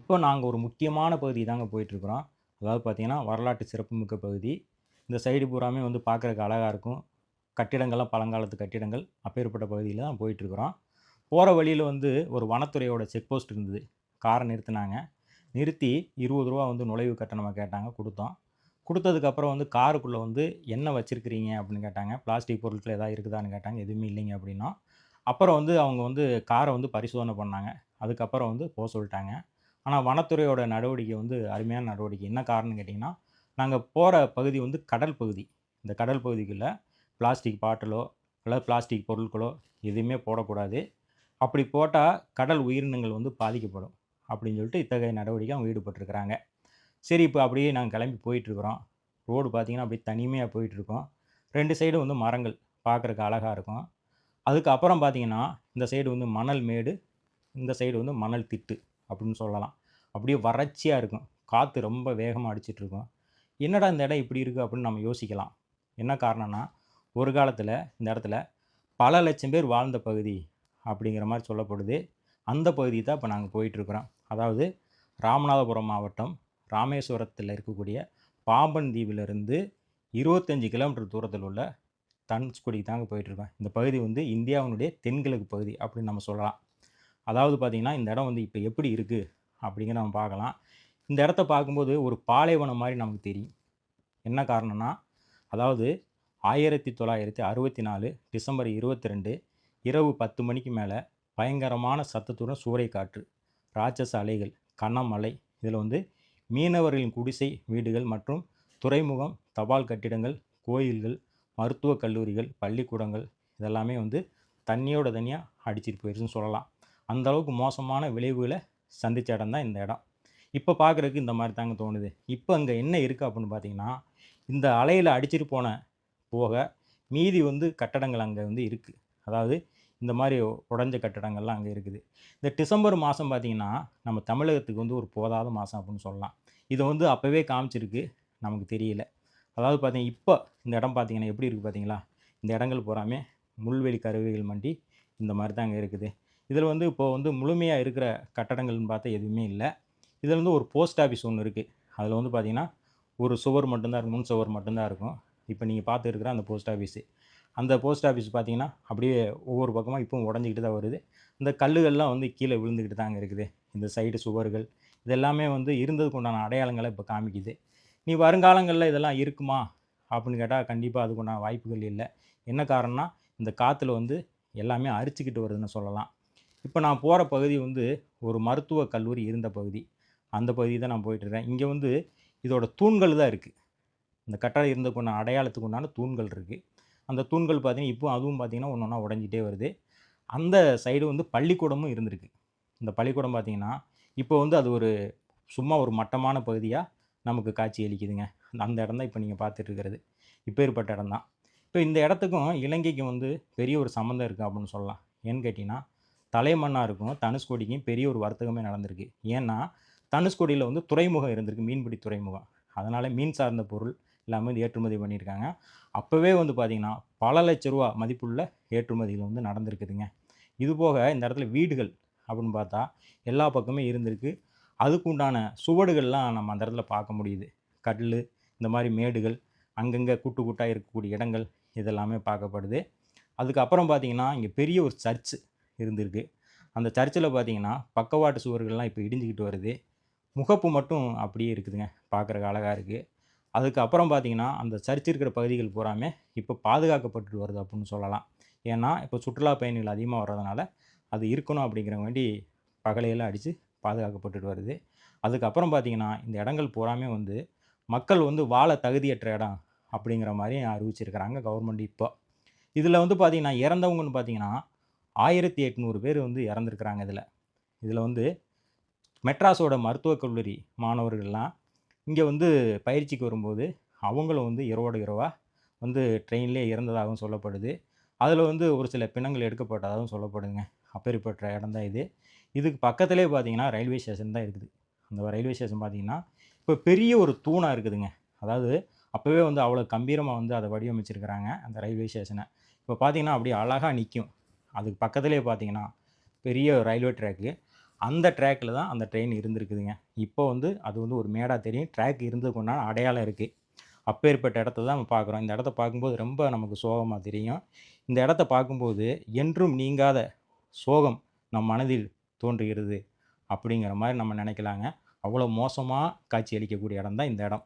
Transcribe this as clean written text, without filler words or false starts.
இப்போ நாங்க ஒரு முக்கியமான பகுதி தாங்க போயிட்டுருக்குறோம். அதாவது பார்த்தீங்கன்னா, வரலாற்று சிறப்புமிக்க பகுதி. இந்த சைடு பூராமே வந்து பார்க்கறக்கு அழகா இருக்கும். கட்டிடங்கள்லாம் பழங்காலத்து கட்டிடங்கள். அப்பேற்பட்ட பகுதியில தான் போயிட்டுருக்குறோம். போற வழியில வந்து ஒரு வனத்துறையோட செக் போஸ்ட் இருந்தது. கார நிறுத்துனாங்க. நிறுத்தி ரூ. 20 வந்து நுழைவு கட்டணமா கேட்டாங்க. குடுத்தோம். குடுத்ததுக்கப்புறம் வந்து காருக்குள்ள வந்து என்ன வச்சிருக்கிறீங்க அப்படின்னு கேட்டாங்க. பிளாஸ்டிக் பொருட்கள் ஏதாவது இருக்குதான்னு கேட்டாங்க. எதுவுமே இல்லைங்க அப்படின்னோம். அப்புறம் வந்து அவங்க வந்து கார வந்து பரிசோதனை பண்ணாங்க. அதுக்கப்புறம் வந்து சொல்ட்டாங்க. ஆனா வனத்துறையோட நடவடிக்கை வந்து அருமையான நடவடிக்கை. என்ன காரணம்னு கேட்டீங்கன்னா, நாங்க போற பகுதி வந்து கடல் பகுதி. இந்த கடல் பகுதிக்குள்ள பிளாஸ்டிக் பாட்டிலோ, அல்லது பிளாஸ்டிக் பொருட்களோ எதுவுமே போடக்கூடாது. அப்படி போட்டா கடல் உயிரினங்கள் வந்து பாதிக்கப்படும். அப்படின்னு சொல்லிட்டு இத்தகைய நடவடிக்கை அவங்க ஈடுபட்டிருக்கிறாங்க. சரி, இப்ப அப்படியே நாங்க கிளம்பி போயிட்டுருக்கிறோம். ரோடு பார்த்தீங்கன்னா, அப்படியே தனிமையா போயிட்டுருக்கோம். 2 சைடும் வந்து மரங்கள். பார்க்கறக்கு அழகா இருக்கும். அதுக்கு அப்புறம் பார்த்தீங்கன்னா, இந்த சைடு வந்து மணல் மேடு, இந்த சைடு வந்து மணல் திட்டு அப்படின்னு சொல்லலாம். அப்படியே வறட்சியா இருக்கும். காத்து ரொம்ப வேகமா அடிச்சிட்டுருக்கும். என்னடா இந்த இடம் இப்படி இருக்கு அப்படின்னு நம்ம யோசிக்கலாம். என்ன காரணம்னா, ஒரு காலத்தில இந்த இடத்துல பல லட்சம் பேர் வாழ்ந்த பகுதி அப்படிங்கிற மாரி சொல்லப்படுது. அந்த பகுதி தான் இப்ப நாங்க போயிட்டுருக்கிறோம். அதாவது ராமநாதபுரம் மாவட்டம், ராமேஸ்வரத்தில இருக்கக்கூடிய பாம்பன் தீவிலிருந்து 25 கிலோமீட்டர் தூரத்தில உள்ள தனுஷ்கோடிக்கு தாங்க போயிட்டுருக்கோம். இந்த பகுதி வந்து இந்தியாவினுடைய தென்கிழக்கு பகுதி அப்படின்னு நம்ம சொல்லலாம். அதாவது பார்த்தீங்கன்னா, இந்த இடம் வந்து இப்ப எப்படி இருக்கு அப்படிங்கிறத நம்ம பார்க்கலாம். இந்த இடத்த பார்க்கும்போது ஒரு பாலைவனம் மாரி நமக்கு தெரியும். என்ன காரணம்னா, அதாவது 1964 டிசம்பர் 22 இரவு 10 மணிக்கு மேல பயங்கரமான சத்தத்துடன் சூறைக்காற்று, ராட்சச அலைகள், கனமழை. இதில வந்து மீனவர்களின் குடிசை வீடுகள் மற்றும் துறைமுகம், தபால் கட்டிடங்கள், கோயில்கள், மருத்துவக் கல்லூரிகள், பள்ளிக்கூடங்கள் இதெல்லாமே வந்து தண்ணியோட தண்ணியா அடிச்சிட்டு போயிருச்சுன்னு சொல்லலாம். அந்த அளவுக்கு மோசமான விளைவுகள சந்திச்ச இடம் தான் இந்த இடம். இப்ப பார்க்குறதுக்கு இந்த மாரி தாங்க தோணுது. இப்ப அங்க என்ன இருக்கு அப்படின்னு பார்த்தீங்கன்னா, இந்த அலையில அடிச்சிட்டு போக மீதி வந்து கட்டடங்கள் அங்க வந்து இருக்கு. அதாவது இந்த மாரி உடைஞ்ச கட்டடங்கள்லாம் அங்க இருக்குது. இந்த டிசம்பர் மாசம் பார்த்தீங்கன்னா, நம்ம தமிழகத்துக்கு வந்து ஒரு போதாத மாசம் அப்படின்னு சொல்லலாம். இத வந்து அப்பவே காமிச்சிருக்கு. நமக்கு தெரியல. அதாவது பார்த்தீங்க இப்ப இந்த இடம் பார்த்தீங்கன்னா, எப்படி இருக்கு பார்த்தீங்களா? இந்த இடங்கள் பூராமே முள்வேலி கருவிகள் மண்டி இந்த மாரி தான் அங்க இருக்குது. இதில வந்து இப்போ வந்து முழுமையா இருக்கிற கட்டடங்கள்னு பார்த்தா எதுவுமே இல்ல. இதில வந்து ஒரு போஸ்ட் ஆஃபீஸ் ஒண்ணு இருக்கு. அதில வந்து பார்த்தீங்கன்னா, ஒரு சுவர் மட்டும் தான் இருக்கும். முன் சுவர் மட்டும் தான் இருக்கும். இப்ப நீங்க பார்த்து இருக்கிற அந்த போஸ்ட் ஆஃபீஸு. அந்த போஸ்ட் ஆஃபீஸ் பார்த்தீங்கன்னா, அப்படியே ஒவ்வொரு பக்கமா இப்பவும் உடைஞ்சுக்கிட்டு தான் வருது. இந்த கல்லுகள்லாம் வந்து கீழ விழுந்துகிட்டு தாங்க இருக்குது. இந்த சைடு சுவர்கள், இது எல்லாமே வந்து இருந்ததுக்கு உண்டான அடையாளங்கள இப்ப காமிக்குது. "நீ வருங்காலங்கள்ல இதெல்லாம் இருக்குமா?" அப்படின்னு கேட்டா, கண்டிப்பா அதுக்குண்டான வாய்ப்புகள் இல்ல. என்ன காரணம்னா, இந்த காத்துல வந்து எல்லாமே அரிச்சுக்கிட்டு வருதுன்னு சொல்லலாம். இப்ப நான் போற பகுதி வந்து ஒரு மருத்துவக் கல்லூரி இருந்த பகுதி. அந்த பகுதிக்கு தான் நான் போயிட்டுருக்கேன். இங்க வந்து இதோட தூண்கள் தான் இருக்கு. இந்த கட்டடம் இருந்ததுக்குண்டான அடையாளத்துக்கு உண்டான தூண்கள் இருக்கு. அந்த தூண்கள் பார்த்தீங்கன்னா, இப்போ அதுவும் பார்த்தீங்கன்னா, ஒண்ணு ஒண்ணா உடைஞ்சுட்டே வருது. அந்த சைடு வந்து பள்ளிக்கூடமும் இருந்திருக்கு. இந்த பள்ளிக்கூடம் பார்த்தீங்கன்னா, இப்போ வந்து அது ஒரு சும்மா ஒரு மட்டமான பகுதியா நமக்கு காட்சி அளிக்குதுங்க. அந்த இடம் தான் இப்ப நீங்க பார்த்துட்டு இருக்கிறது. இப்பேற்பட்ட இடம் தான். இப்ப இந்த இடத்துக்கும் இலங்கைக்கும் வந்து பெரிய ஒரு சம்மந்தம் இருக்கு அப்படின்னு சொல்லலாம். ஏன்னு கேட்டீங்கன்னா, தலைமன்னாருக்கும் தனுஷ்கோடிக்கும் பெரிய ஒரு வர்த்தகமே நடந்திருக்கு. ஏன்னா, தனுஷ்கோடியில வந்து துறைமுகம் இருந்திருக்கு. மீன்பிடி துறைமுகம். அதனால மீன் சார்ந்த பொருள் எல்லாமே வந்து ஏற்றுமதி பண்ணியிருக்காங்க. அப்பவே வந்து பார்த்தீங்கன்னா, பல லட்ச ரூவா மதிப்புள்ள ஏற்றுமதிகள் வந்து நடந்திருக்குதுங்க. இதுபோக இந்த இடத்துல வீடுகள் அப்படின்னு பார்த்தா, எல்லா பக்கமே இருந்திருக்கு. அதுக்கு உண்டான சுவடுகள்லாம் நம்ம அந்த இடத்துல பார்க்க முடியுது. கல்லு, இந்த மாரி மேடுகள், அங்கங்க கூட்டு கூட்டா இருக்கக்கூடிய இடங்கள், இதெல்லாமே பார்க்கப்படுது. அதுக்கப்புறம் பார்த்தீங்கன்னா, இங்க பெரிய ஒரு சர்ச் இருந்திருக்கு. அந்த சர்ச்சில பார்த்தீங்கன்னா, பக்கவாட்டு சுவர்கள்லாம் இப்ப இடிஞ்சுகிட்டு வருது. முகப்பு மட்டும் அப்படியே இருக்குதுங்க. பார்க்கறக்கு அழகா இருக்கு. அதுக்கப்புறம் பார்த்தீங்கன்னா, அந்த சர்ச் இருக்கிற பகுதிகள் பூராமே இப்ப பாதுகாக்கப்பட்டுட்டு வருது அப்புட்ன்னு சொல்லலாம். ஏன்னா, இப்ப சுற்றுலா பயணிகள் அதிகமா வர்றதுனால, அது இருக்கணும் அப்படிங்கிறங்காண்டி பகலையெல்லாம் அடிச்சு பாதுகாக்கப்பட்டுட்டு வருது. அதுக்கப்புறம் பார்த்தீங்கன்னா, இந்த இடங்கள் பூராமே வந்து மக்கள் வந்து வாழ தகுதியற்ற இடம் அப்படிங்கிற மாரி அறிவிச்சிருக்கிறாங்க கவர்மெண்ட் இப்போ. இதில வந்து பார்த்தீங்கன்னா, இறந்தவங்கன்னு பார்த்தீங்கன்னா, 1800 பேர் வந்து இறந்திருக்கிறாங்க இதில. இதில வந்து மெட்ராஸோட மருத்துவக் கல்லூரி மாணவர்கள்லாம் இங்க வந்து பயிற்சிக்கு வரும்போது, அவங்களும் வந்து இரவோடு இரவா வந்து ட்ரெயின்லேயே இறந்ததாகவும் சொல்லப்படுது. அதில வந்து ஒரு சில பிணங்கள் எடுக்கப்பட்டதாகவும் சொல்லப்படுதுங்க. அப்பேற்பட்ட இடம் தான் இது. இதுக்கு பக்கத்திலேயே பார்த்தீங்கன்னா, ரயில்வே ஸ்டேஷன் தான் இருக்குது. அந்த ரயில்வே ஸ்டேஷன் பார்த்தீங்கன்னா, இப்ப பெரிய ஒரு தூணா இருக்குதுங்க. அதாவது அப்பவே வந்து அவ்வளோ கம்பீரமா வந்து அத வடிவமைச்சிருக்கிறாங்க, அந்த ரயில்வே ஸ்டேஷன. இப்ப பார்த்தீங்கன்னா, அப்படியே அழகா நிக்கும். அதுக்கு பக்கத்திலேயே பார்த்தீங்கன்னா, பெரிய ரயில்வே ட்ராக்கு. அந்த ட்ராக்ல தான் அந்த ட்ரெயின் இருந்திருக்குதுங்க. இப்போ வந்து அது வந்து ஒரு மேடா தெரியும். ட்ராக் இருந்ததுக்கு உண்டான அடையாளம் இருக்கு. அப்பேற்பட்ட இடத்த தான் நம்ம பார்க்குறோம். இந்த இடத்த பார்க்கும்போது ரொம்ப நமக்கு சோகமா தெரியும். இந்த இடத்த பார்க்கும்போது என்றும் நீங்காத சோகம் நம் மனதில் தோன்றுகிறது. அப்படிங்கிற மாரி நம்ம நினைக்கலாங்க. அவ்வளோ மோசமா காட்சியளிக்கக்கூடிய இடம் தான் இந்த இடம்.